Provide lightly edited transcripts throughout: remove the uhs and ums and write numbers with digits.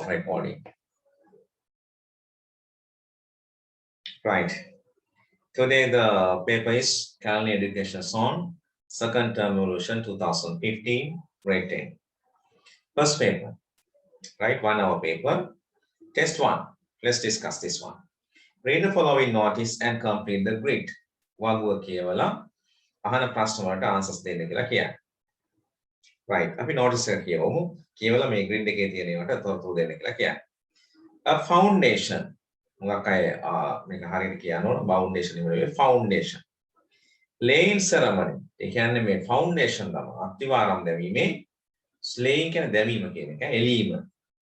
of recording. Right. Today the paper is Culinary Education Zone, Second Term Evolution 2015, grade 10. First paper, right? 1 hour paper. Test 1. Let's discuss this one. Read the following notice and complete the grid. වගුව කියවලා අහන ප්‍රශ්න වලට answers දෙන්න කියලා කියන්නේ. Right. අපි notice එක කියවමු. කියවලා මේ grid එකේ තියෙන ඒවාට තොරතුරු දෙන්න කියලා කියන්නේ. A foundation. මොකක් අය මේක හරියට කියන්න ඕන foundation නෙමෙයි foundation. Laying ceremony. ඒ කියන්නේ මේ foundation තමයි අත්තිවාරම් දැමීමේ laying කියන්නේ දැමීම කියන එක. එලීම.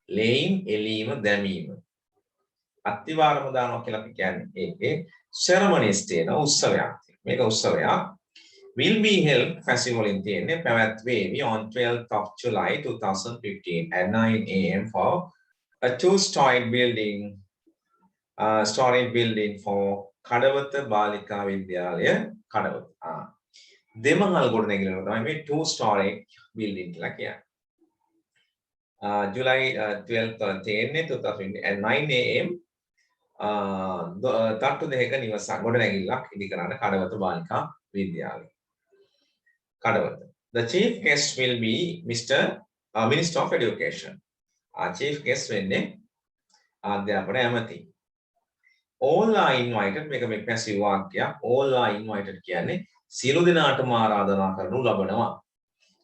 Laying එලීම දැමීම. අත්තිවාරම දානවා කියලා අපි කියන්නේ ඒකේ ceremonies තියෙන උත්සවයක්. මේක උත්සවයක් will be held festival in තියෙන්නේ පැවැත්වේවි on 12th of July 2015 at 9 a.m. for a two-storied building for Kadawatha බාලිකා විද්‍යාලය කඩවත. දෙමහල් ගොඩනැගිල්ලක තමයි මේ two-storied building කියලා කියන්නේ. July 12th තියෙන්නේ 2015 at 9 a.m. තට්ටු දෙක නිවසක් ගොඩනැගිල්ලක් ඉදි කරන කඩවත බාලිකා විද්‍යාලය. Kadawatha. The chief guest will be Mr. Minister of Education. Chief guest වෙන්නේ අධ්‍යාපන ඇමති. All are invited. මේක මේ passive වාක්‍යයක්. All are invited කියන්නේ සියලු දෙනාටම ආරාධනා කරනු ලබනවා.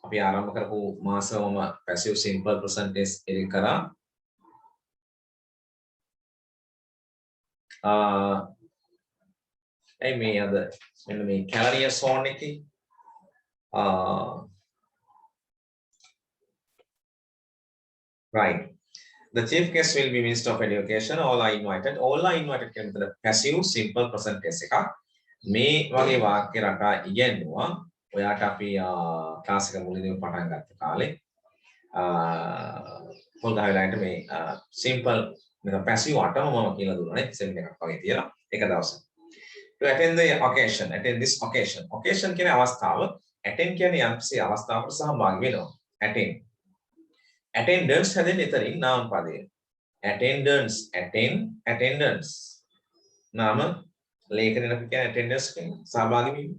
අපි ආරම්භ කරපු මාසෙම passive simple present tense එදින කරා. මේ අද මෙන්න මේ කැලරිය සෝන් එකේ right. The chief guest will be Minister of Education. All are invited. All are invited කියන විතර passive simple present tense එකක්. මේ වගේ වාක්‍ය රටා ඉගෙනුවා. ඔයාට අපි ක්ලාස් එක මුලින්ම පටන් ගත්ත කාලේ පොල් ගහලාට මේ simple මේක passive අටම මම කියලා දුන්නා නේ සෙමිනාර් එකක් වගේ තියලා එක දවසක්. To attend the occasion, attend this occasion. Occasion කියන්නේ අවස්ථාව. Attend කියන්නේ යම්කිසි අවස්ථාවකට සහභාගී වෙනවා. Attend. Attendance හැදෙන්නේ එතනින් නාම පදය. Attendance, attendance. නාම ලේඛනයෙන් අපි කියන්නේ attendance කියන්නේ සහභාගී වීම.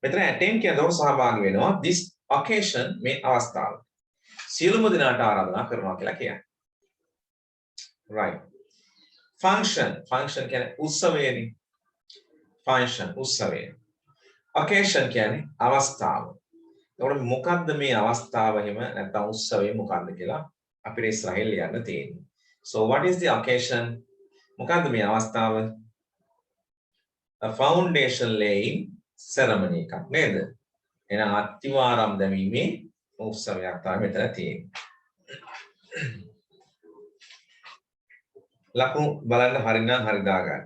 මෙතන attend කියනකොට සහභාගී වෙනවා. This occasion මේ අවස්ථාව. සියලුම දෙනාට ආරාධනා කරනවා කියලා කියන්නේ. Right. Function කියන්නේ උත්සවයනේ. Function උත්සවය. Occasion කියන්නේ අවස්ථාව. එතකොට මොකද්ද මේ අවස්ථාව එහෙම නැත්නම් උත්සවය මොකද්ද කියලා අපිට ඉස්සරහින් ලියන්න තියෙන්නේ. So what is the occasion? මොකද්ද මේ අවස්ථාව? A foundation laying ceremony එකක් නේද? එහෙනම් අත්තිවාරම් දැමීමේ උත්සවයක් තමයි මෙතන තියෙන්නේ. ලකුණු බලන්න හරිනම් හරි දාගන්න.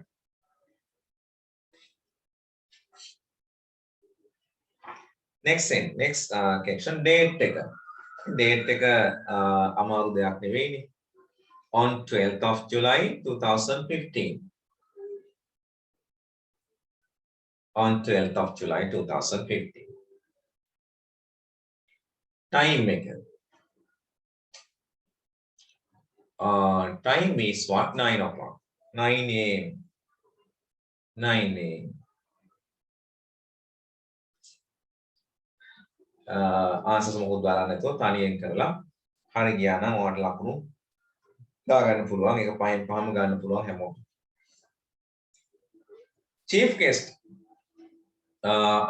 Next section date එක. Date එක අමාරු දෙයක් නෙවෙයිනේ. On 12th of July 2015. On 12th of July 2015. Time එක. Time is what? 9 o'clock. 9 a.m. 9 a.m. Answers මොකද දාලා නැතුව තනියෙන් කරලා හරි ගියා නම් ඔයාලට ලකුණු දාගන්න පුළුවන්. ඒක පහෙන් පහම ගන්න පුළුවන් හැමෝටම. Chief guest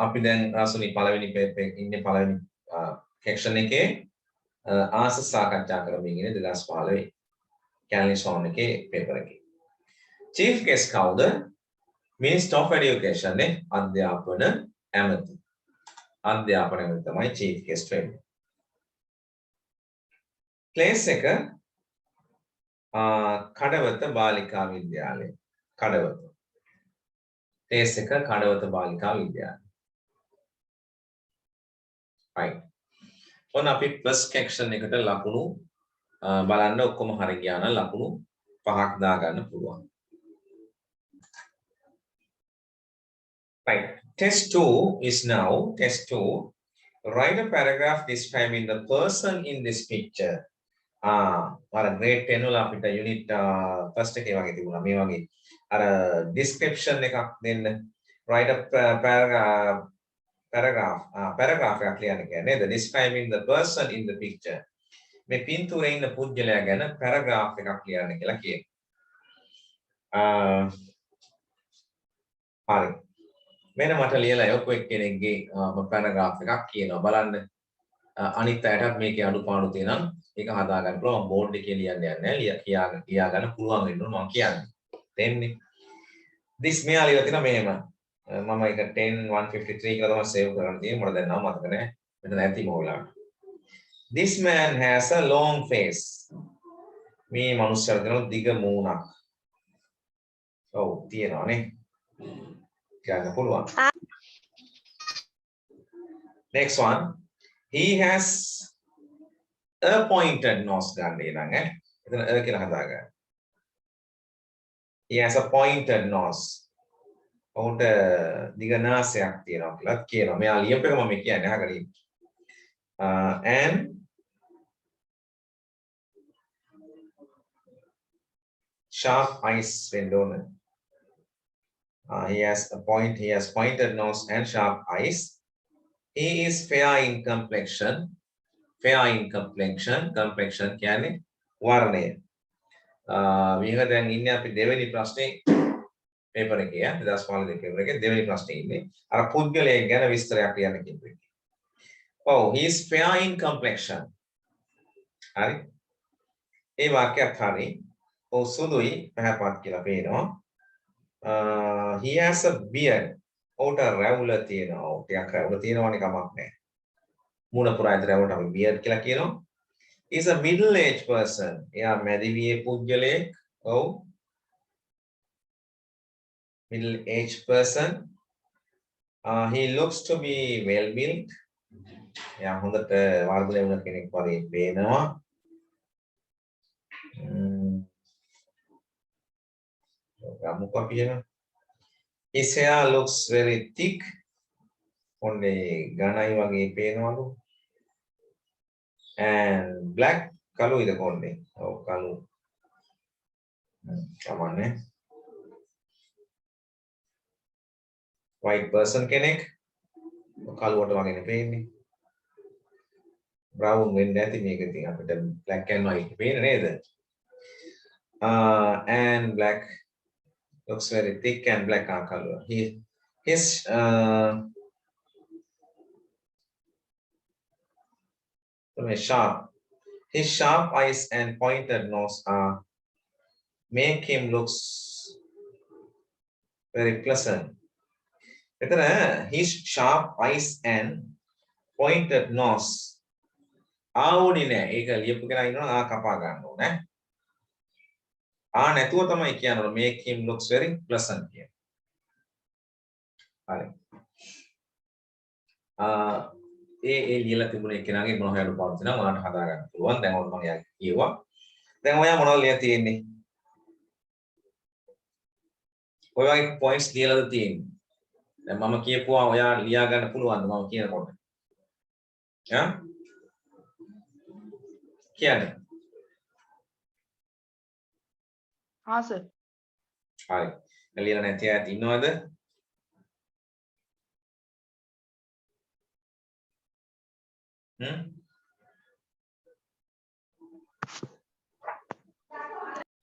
අපි දැන් රසුනි පළවෙනි පේපර් එකේ ඉන්නේ පළවෙනි section එකේ answers සාකච්ඡා කරමින් ඉන්නේ 2015 කැලිසෝන් එකේ පේපර් එකේ. Chief guest කවුද? Minister of Education නේ අධ්‍යාපන ඇමති. අධ්‍යාපන ඇමති තමයි chief guest වෙන්නේ. Place එක කඩවත බාලිකා විද්‍යාලය. කඩවත. Place එක කඩවත බාලිකා විද්‍යාලය. right. ඔන්න අපි first section එකට ලකුණු බලන්න ඔක්කොම හරි ගියා නම් ලකුණු 5ක් දා ගන්න පුළුවන්. Right. Test 2 is now test 2. Write a paragraph describing the person in this picture. අර grade 10 වල අපිට unit first එකේ වගේ තිබුණා මේ වගේ අර description එකක් දෙන්න write a paragraph එකක් ලියන්න කියන්නේ the describing the person in the picture මේ පින්තූරේ ඉන්න පුද්ගලයා ගැන paragraph එකක් ලියන්න කියලා කියනවා හරි මෙන්න මට ලියලා යොකු එක්කෙනෙක්ගේ paragraph එකක් කියනවා බලන්න අනිත් අයටත් මේකේ අඩුපාඩු තියෙනවා ඒක හදා ගන්න පුළුවන් බෝඩ් එකේ ලියන්න යන්නේ නැහැ කියා ගන්න පුළුවන් වෙන්න ඕන මම කියන්නේ තෙන්නේ this මෙයා ලියලා තියෙනවා මෙහෙම මම ඒක 10153 කියලා තමයි සේව් කරන්න තියෙන්නේ මට දැන් නම මතක නැහැ මෙතන නැති මොකලාට this man has a long face මේ මනුස්සයාට දෙන දිග මූණක් ඔව් තියෙනවානේ කියන්න පුළුවන් next one he has a pointed nose ගන්න එනං එතන කියලා හදා ගන්න. He has a pointed nose. ඔහුට දිග නාසයක් තියෙනවා කියලා කියනවා. මෙයා ලියපු එක මම කියන්නේ අහගෙන ඉන්න. And sharp eyes වෙන්න ඕන. He has pointed nose and sharp eyes. He is fair in complexion. Fair in complexion කියන්නේ වර්ණය. මේක දැන් ඉන්නේ අපි දෙවෙනි ප්‍රශ්නේ පේපර් එකේ 2015 පේපර් එකේ දෙවෙනි ප්‍රශ්නේ ඉන්නේ. අර පුද්ගලයෙක් ගැන විස්තරයක් ලියන්න කිව්වේ. Oh, he is fair in complexion. හරි. ඒ වාක්‍යයක් හරි. ඔව් සුදුයි පැහැපත් කියලා පේනවා. He has a beard. ඔහුට රැවුල තියෙනවා. ඔව් ටිකක් රැවුල තියෙනවනේ කමක් නැහැ. මුණ පුරා ඇතරවට අපි beard කියලා කියනවා. Is a middle aged person. එයා මැදිවියේ පුද්ගලයෙක්. ඔව්. Middle aged person. He looks to be well built. එයා හොඳට වර්ධනය වුණ කෙනෙක් වගේ පේනවා. ගමුක අපි එන. His hair looks very thick. ඔන්නේ ඝනයි වගේ පේනවලු. And black කළුයිද කොන්නේ? ඔව් කළු. කමන්නේ. White person කෙනෙක් කළුවට වගේ පේන්නේ. brown වෙන්නේ නැති මේක ඉතින් අපිට black and white පේන්නේ නේද? And black looks very thick and black color. His sharp eyes and pointed nose make him looks very pleasant. එතන his sharp eyes and pointed nose ආවුනේ නෑ ඒක ලියපු කෙනා ඉන්නවා කපා ගන්න ඕනේ නැතුව තමයි කියනවා make him looks very pleasant කියන. හරි. ඒ ලියලා තිබුණ එකනාගේ මොන හරි අඩුපාඩු තියෙනවා ඔයාලට හදා ගන්න පුළුවන්. දැන් ඔන්න මම යාගේ කියුවා. දැන් ඔයා මොනවද ලියලා තියෙන්නේ? ඔය වගේ points ලියලාද තියෙන්නේ? දැන් මම කියපුවා ඔයා ලියා ගන්න පුළුවන්ද මම කියනකොට? කියන්නේ. sir. හරි. ලියලා නැති අය ඉන්නවද?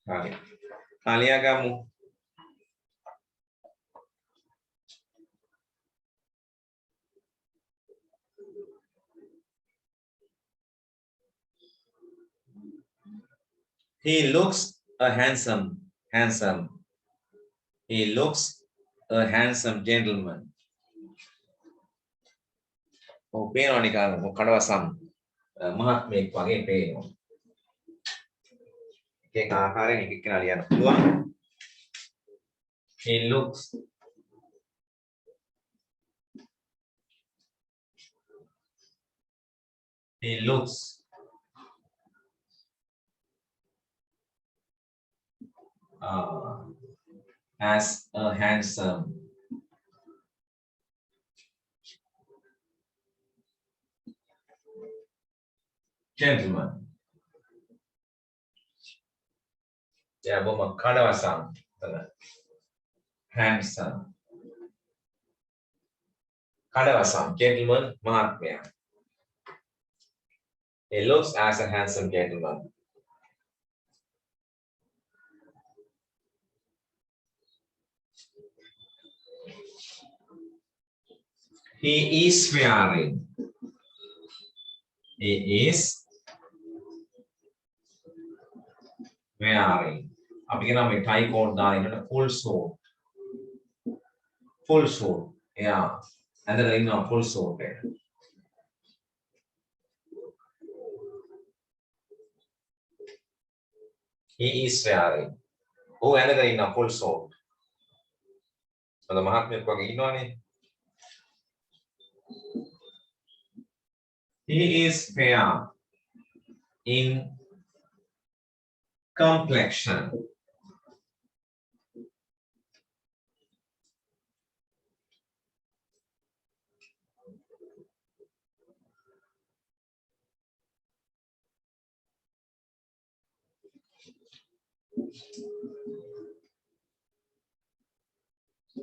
Vale. Aliagamu. He looks handsome. He looks a handsome gentleman. Oh, pේනවා නිකන් කඩවසම් මහත්මයෙක් වගේ පේනවා. ඒක ආකාරයෙන් එක එක්කෙනා ලියන්න පුළුවන්. He looks as a handsome gentleman. යා බොහොම කඩවසම් handsome කඩවසම් gentleman මහත්මයා. He looks as a handsome gentleman. He is wearing. He is wearing. අපි කියනවා මේ tie coat දාන එකට full suit. Full suit. Yeah. ඇඳලා ඉන්නවා full suit එක. He is wearing. ඔහු ඇඳලා ඉන්නවා full suit. අද මහත්මයෙක් වගේ ඉන්නවනේ. He is fair in complexion.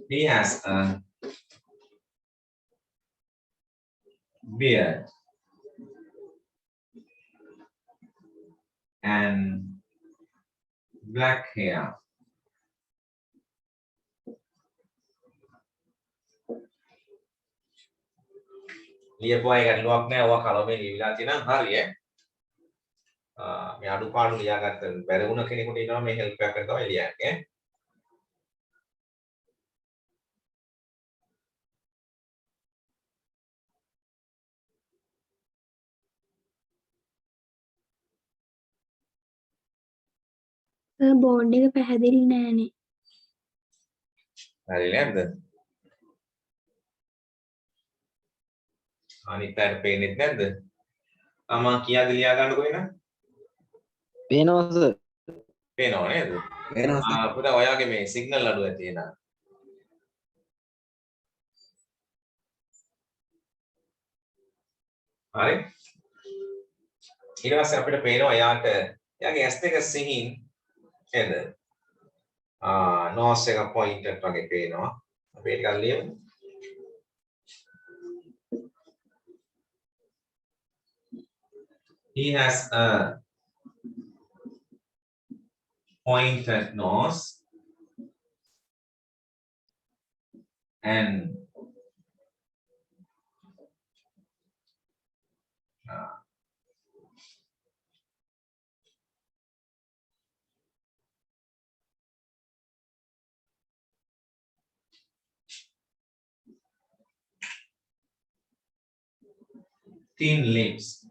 He has a beard and black hair. ලියපුවා ගැටලුවක් නෑ. ඔවා කලමේ ලියවිලා තියෙනවා. හරි ඈ. මේ අඩුපාඩු ලියාගත්ත බැරි වුණ කෙනෙකුට ඉන්නවා මේ හෙල්ප් එකක් කරනවා එළියන්නේ. බෝඩ් එක පැහැදිලි නෑනේ. හරි නේද? අනිත් අයට පේන්නේ නැද්ද? අමා කියාද ලියා ගන්නකො එන? පේනවා සර්. පේනව නේද? පේනවා. පුතා ඔයාගේ මේ සිග්නල් අඩුව තියෙනවා. හරි. ඊට පස්සේ අපිට පේනවා එයාගේ ඇස් දෙක සිහින් නේද? නෝස් එක පොයින්ටර් වගේ පේනවා. අපි ඒක ලියමු. He has a pointed nose and thin lips.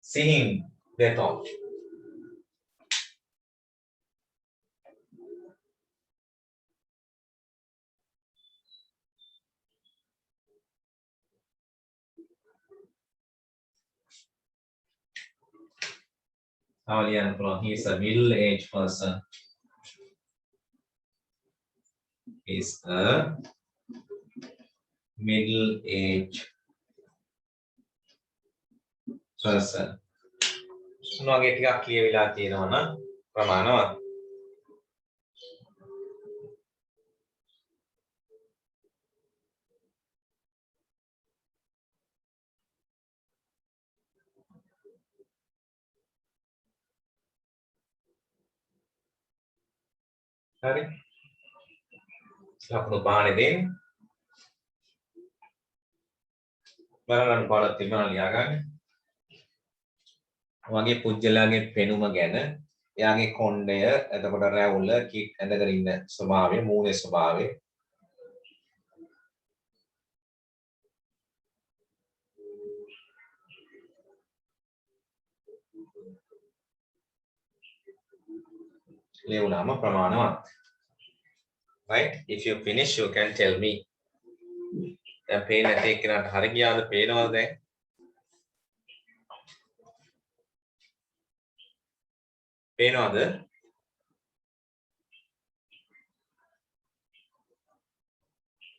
Singing that all. He is a middle-aged person. Is a middle-aged person. මොනවාගේ ටිකක් ලියවිලා තියෙනවා නම් ප්‍රමාණවත්. හරි. ලකුණු බානේ දෙන්න. බලන්න පාඩම් තිබුණා ලියා ගන්න. වගේ පුජ්‍යලයාගේ පෙනුම ගැන එයාගේ කොණ්ඩය එතකොට රැවුල කික් ඇඳගෙන ඉන්න ස්වභාවය මූණේ ස්වභාවය ලියුණාම ප්‍රමාණවත්. Right? If you finish you can tell me. දැන් පේන නැති එක්කනට හරි ගියාද? පේනවද දැන්? පේනවද?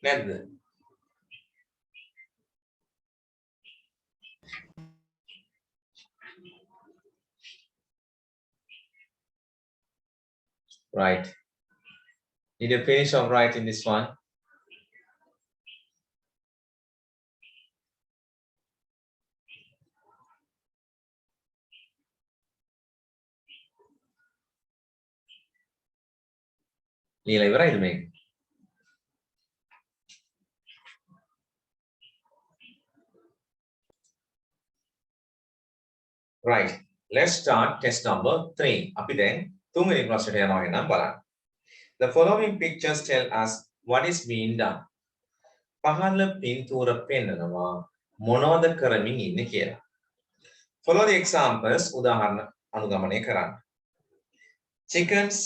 නැද්ද? Right. Did you finish of writing this one? ලියලා ඉවරයිද මේක? Right. Let's start test number 3. අපි දැන් තුන්වෙනි ප්‍රශ්නයට යනවා නම් බලන්න. The following pictures tell us what is being done. පහළ පින්තූර පෙන්නනවා මොනවද කරමින් ඉන්නේ කියලා. Follow the examples. උදාහරණ අනුගමනය කරන්න. Chickens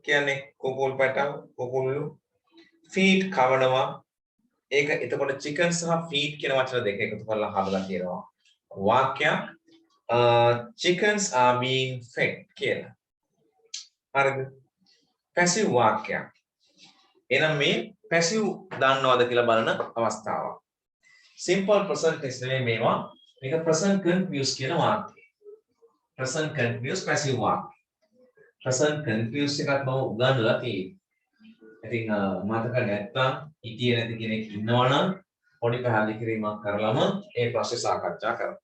කියන්නේ කුකුල් පැටව කුකුල්ලු. Feed කවනවා. ඒක එතකොට chicken සහ feed කියන වචන දෙක එකතු කරලා හදලා තියෙනවා. වාක්‍යයක් chickens are being fed කියලා. හරිද? passive වාක්‍යයක්. එහෙනම් මේ passive දන්නවද කියලා බලන අවස්ථාවක්. simple present tense නෙමෙයි මේවා. මේක present continuous කියන වාක්‍යය. present continuous passive වාක්‍ය. present continuous එකත් මම උගන්වලා තියෙනවා. ඉතින් මතක නැත්තම් හිතියේ නැති කෙනෙක් ඉන්නවනම් පොඩි පැහැදිලි කිරීමක් කරලම ඒ ප්‍රශ්නේ සාකච්ඡා කරමු.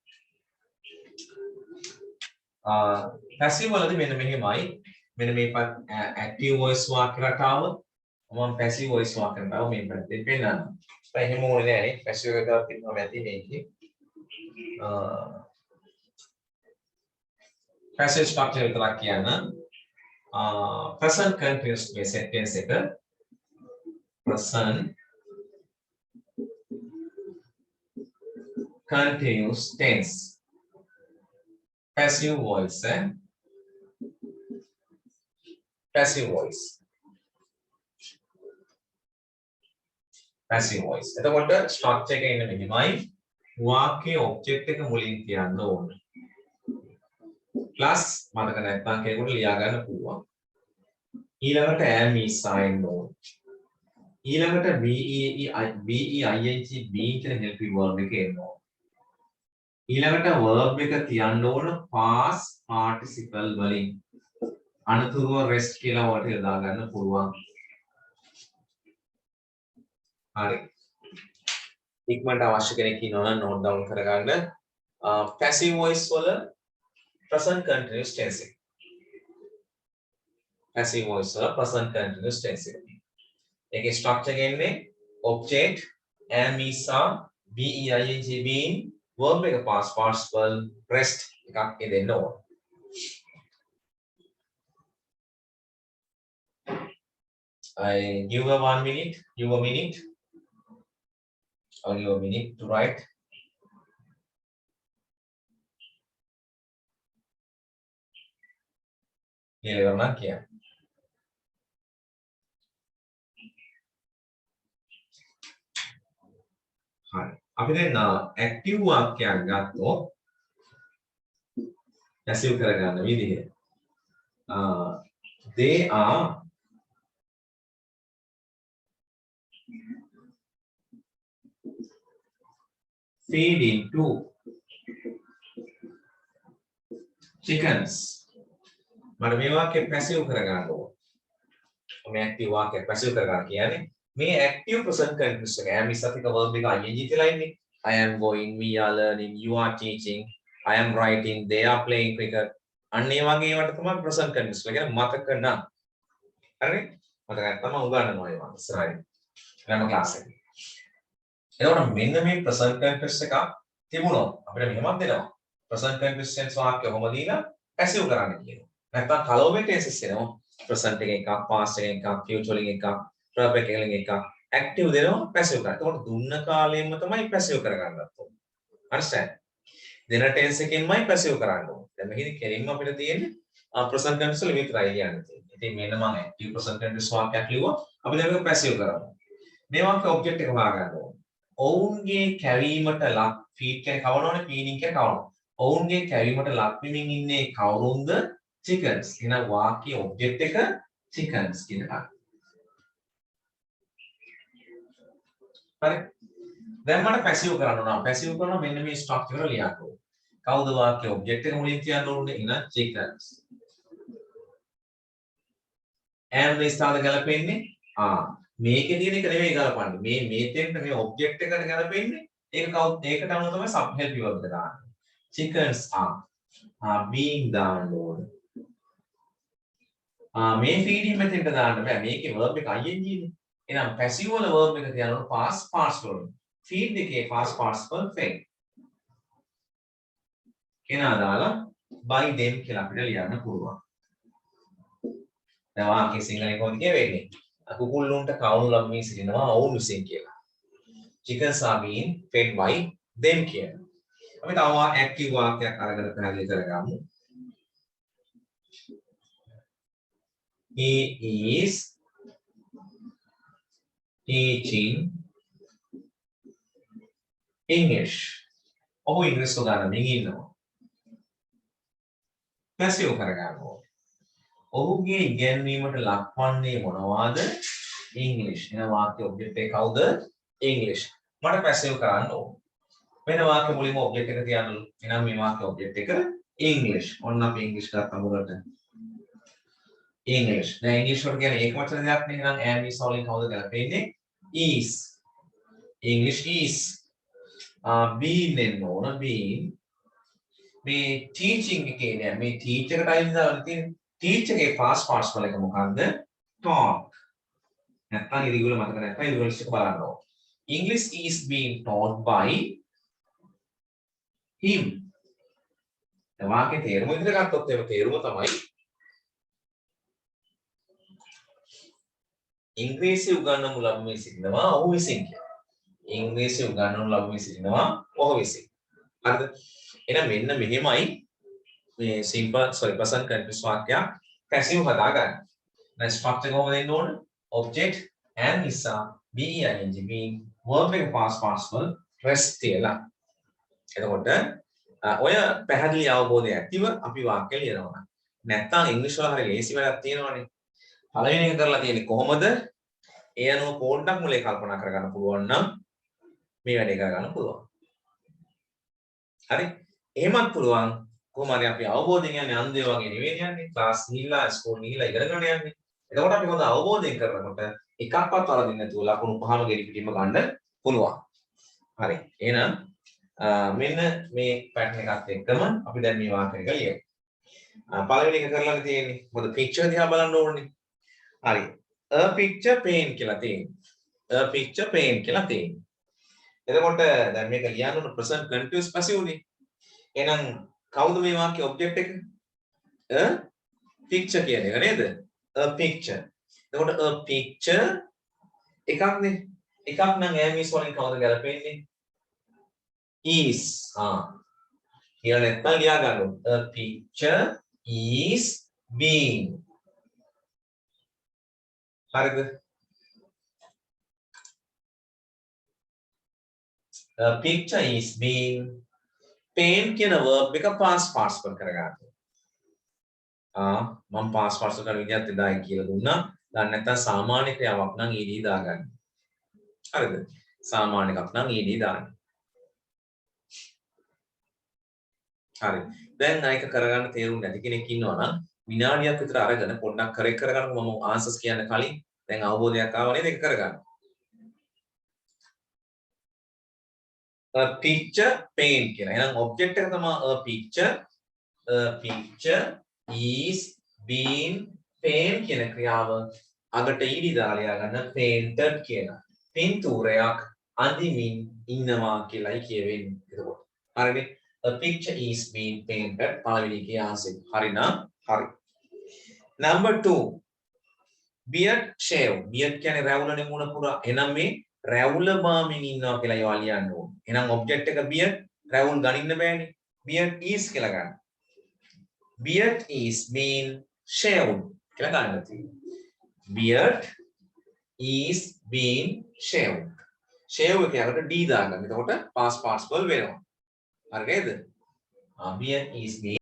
passive වලදී මෙන්න මෙහෙමයි. මෙන්න මේ active voice වාක්‍ය රටාව මම passive voice වාක්‍ය රටාව මේ පැත්තෙන් පෙන්නනවා. ඒක එහෙම ඕනේ නෑනේ. passive එකක් තියෙනවා ඇති මේකේ. passive structure විතරක් කියන්න. present continuous මේ sentence එක present continuous tense passive voice passive voice passive voice එතකොට structure එකේ ඉන්න මෙහෙමයි වාක්‍යයේ object එක මුලින් තියන්න ඕනේ plus මතක නැත්නම් කෙනෙකුට ලියා ගන්න පුළුවන් ඊළඟට am is sign ඕනේ ඊළඟට be ing being කියන helping verb එක එනවා ඊළඟට verb එක තියන්න ඕන past participle වලින් අනතුරුව rest කියලා වලට යොදා ගන්න පුළුවන්. හරි. ඉක්මනට අවශ්‍ය කෙනෙක් ඉන්නවා නම් note down කරගන්න. passive voice වල present continuous tense එක. passive voice වල present continuous tense එක. ඒකේ structure එකන්නේ object am is are be ing being verb එක past participle rest එකක් දෙන්න ඕන. I give her 1 minute, give a minute. I'll give a minute to write. Here we are here. Hi. අපි දැන් active වාක්‍යයක් ගත්තොත් passive කරගන්න විදිහ. They are feeding to chickens. මට මේ වාක්‍ය passive කරගන්න ඕන. මේ active වාක්‍ය passive කරගන්න කියන්නේ මේ active present continuous එක am is අතික verb එක ing කියලා ඉන්නේ. I am going, we are learning, you are teaching, I am writing, they are playing cricket. අන්න ඒ වගේ ඒවට තමයි present continuous කියලා කියන්නේ මතක නම්. හරිනේ? මතක නැත්නම් මම උගන්වනවා ඒවා ඉස්සරහින්. grammar class එකේ. එතකොට මෙන්න මේ present continuous එක තිබුණොත් අපිට මෙහෙමත් දෙනවා. present continuous tense වාක්‍ය කොහොමද දීලා passive කරන්න කියනවා. නැත්නම් colorful tenses එනවා. present එක එකක්, past එක එකක්, future එකක්, verb එක එකක්, active දෙනවා passive කරන්න. එතකොට දුන්න කාලයෙන්ම තමයි passive කරගන්නත් ඕනේ. understand? දෙන tense එකෙන්මයි passive කරන්න ඕනේ. දැන් මෙහිදී කෙලින්ම අපිට තියෙන්නේ present continuous වල විතරයි කියන්නේ. ඉතින් මෙන්න මම active present continuous වාක්‍යයක් ලිව්වා. අපි දැන් මේක passive කරමු. මේ වාක්‍ය object එක හොයාගන්න ඕනේ. ඔවුන්ගේ කැවීමට ලක් feed කියන්නේ කවනවනේ feeding කියන්නේ කවනවා. ඔවුන්ගේ කැවීමට ලක් වෙමින් ඉන්නේ කවුරුන්ද? chickens. එහෙනම් වාක්‍ය object එක chickens කියන එක. හරි. දැන් මට passive කරන්න ඕන. passive කරනවා මෙන්න මේ structure එක ලියන්න ඕනේ. කවුද වාක්‍ය object එක මුලින් තියන්න ඕනේ? එහෙනම් chickens. and the ස්ථාන ගැලපෙන්නේ මේකේ තියෙන එක නෙමෙයි ගලපන්නේ. මේ මෙතෙන්ට මේ ඔබ්ජෙක්ට් එකට ගැලපෙන්නේ ඒකට අනුව තමයි sub help verb එක දාන්නේ. Chickens are being දාන්න ඕනේ. මේ feeding මෙතෙන්ට දාන්න බෑ. මේකේ verb එක ing නේ. එහෙනම් passive වල verb එක තියනවා past participle. feed එකේ past participle fed. කෙනා දාලා by them කියලා අපිට ලියන්න පුළුවන්. දැන් වාක්‍ය සිංහලෙන් කොහොමද කියවෙන්නේ? කුකුල්ලුන්ට කවුණු ලබමින් සිටිනවා ඔවුන් විසින් කියලා. Chickens are being fed by them කියලා. අපි තව ඇක්ටිව් වාක්‍යයක් අරගෙන පැහැදිලි කරගමු. He is teaching English. ඔහු ඉංග්‍රීසි උගන්වමින් ඉන්නවා. පැසිව් කරගන්නවා. ඔහුගේ ඉගැන්වීමට ලක්වන්නේ මොනවාද? ඉංග්‍රීසි. එන වාක්‍ය ඔබ්ජෙක්ට් එක කවුද? ඉංග්‍රීසි. මට පැසිව් කරන්න ඕන. වෙන වාක්‍ය මුලින්ම ඔබ්ජෙක්ට් එක තියන්නලු. එහෙනම් මේ වාක්‍ය ඔබ්ජෙක්ට් එක ඉංග්‍රීසි. ඔන්න අපි ඉංග්‍රීසි ගත්තා මොකට? ඉංග්‍රීසි. දැන් ඉංග්‍රීසි වල කියන්නේ ඒක වචන දෙයක් නේ. එහෙනම් am is වලින් කවුද ගැලපෙන්නේ? is. English is. been එන්න ඕන. been. මේ teaching එකේ නෑ. මේ teach එකට අයින් දාලා තියෙන්නේ. teach එකේ past participle එක මොකක්ද? taught. නැත්නම් ඉරිගුල මතක නැත්නම් ඉරිගුල එක බලන්න ඕන. English is being taught by him. දැන් වාක්‍යයේ තේරුම විදිහට ගත්තොත් එහෙම තේරුම තමයි ඉංග්‍රීසි උගන්වනු ලබමින් සිටිනවා ඔහු විසින් කියලා. ඉංග්‍රීසි උගන්වනු ලබමින් සිටිනවා ඔහු විසින්. හරිද? එහෙනම් මෙන්න මෙහෙමයි මේ simple present continuous වාක්‍යයක් passive හදාගන්න. දැන් structure කොහොමද දෙන්න ඕන? object and is be ing being verb එක past participle rest කියලා. එතකොට ඔය පැහැදිලි අවබෝධය ඇතිව අපි වාක්‍ය ලියනවා. නැත්නම් ඉංග්‍රීසි වල හරි ලේසි වැඩක් තියෙනවනේ. පළවෙනි එක කරලා තියෙන්නේ කොහොමද? ඒ අනුව පොඩ්ඩක් මුලේ කල්පනා කරගන්න පුළුවන් නම් මේ වැඩේ කරගන්න පුළුවන්. හරි? එහෙමත් පුළුවන් කොහොම හරි අපි අවබෝධයෙන් යන්නේ අන්දේ වගේ නෙවෙයි යන්නේ. ක්ලාස් ගිහිල්ලා ස්කූල් ගිහිල්ලා ඉගෙන ගන්න යන්නේ. එතකොට අපි හොඳ අවබෝධයෙන් කරනකොට එකක්වත් වරදින්න නැතුව ලකුණු පහම ගෙඩි පිටින්ම ගන්න පුළුවන්. හරි. එහෙනම් මෙන්න මේ පැටර්න් එකත් එක්කම අපි දැන් මේ වාක්‍ය එක ලියමු. පළවෙනි එක කරලා තියෙන්නේ මොකද picture දිහා බලන්න ඕනේ. හරි. a picture paint කියලා තියෙනවා. a picture paint කියලා තියෙනවා. එතකොට දැන් මේක ලියන්න ඕන present continuous passive නේ. එහෙනම් කවුද මේ වාක්‍ය ඔබ්ජෙක්ට් එක? a picture කියන එක නේද? a picture. එතකොට a picture එකක් නේ. එකක් නම් am is වලින් කවුද ගැලපෙන්නේ? is. කියලා නැත්නම් ලියා ගන්න ඕන. a picture is being. හරිද? a picture is being paint කියන verb එක past participle කරගන්න. මම past participle කරන විදිහත් එදායි කියලා දුන්නා. දැන් නැත්නම් සාමාන්‍ය ක්‍රියාවක් නම් ed දාගන්න. හරිද? සාමාන්‍ය එකක් නම් ed දාන්න. හරි. දැන් අයක කරගන්න තේරුම් නැති කෙනෙක් ඉන්නවා නම් විනාඩියක් විතර අරගෙන පොඩ්ඩක් කරෙක් කරගන්න මම ආන්සර්ස් කියන්න කලින් දැන් අවබෝධයක් ආව නේද ඒක කරගන්න. a picture paint කියලා. එහෙනම් ඔබ්ජෙක්ට් එක තමයි a picture. a picture is being paint කියන ක්‍රියාව අගට ඊඩි දාලා ගන්න painted කියන. පින්තූරයක් අඳිමින් ඉන්නවා කියලායි කියවෙන්නේ. එතකොට හරිනේ. a picture is being painted පළවෙනි එකේ ආන්සර්. හරිනම් හරි. number 2 beard shave. beard කියන්නේ රැවුලනේ මුණ පුරා. එහෙනම් මේ රැවුල බාමින් ඉන්නවා කියලා ඒවා ලියන්න ඕනේ. එහෙනම් ඔබ්ජෙක්ට් එක beard රැවුල් ගනින්න බෑනේ. beard is කියලා ගන්න. beard is being shaved කියලා ගන්න තියෙනවා. beard is being shaved. shave එක යකට d දාගන්න. එතකොට past participle වෙනවා. හරි නේද? beard is being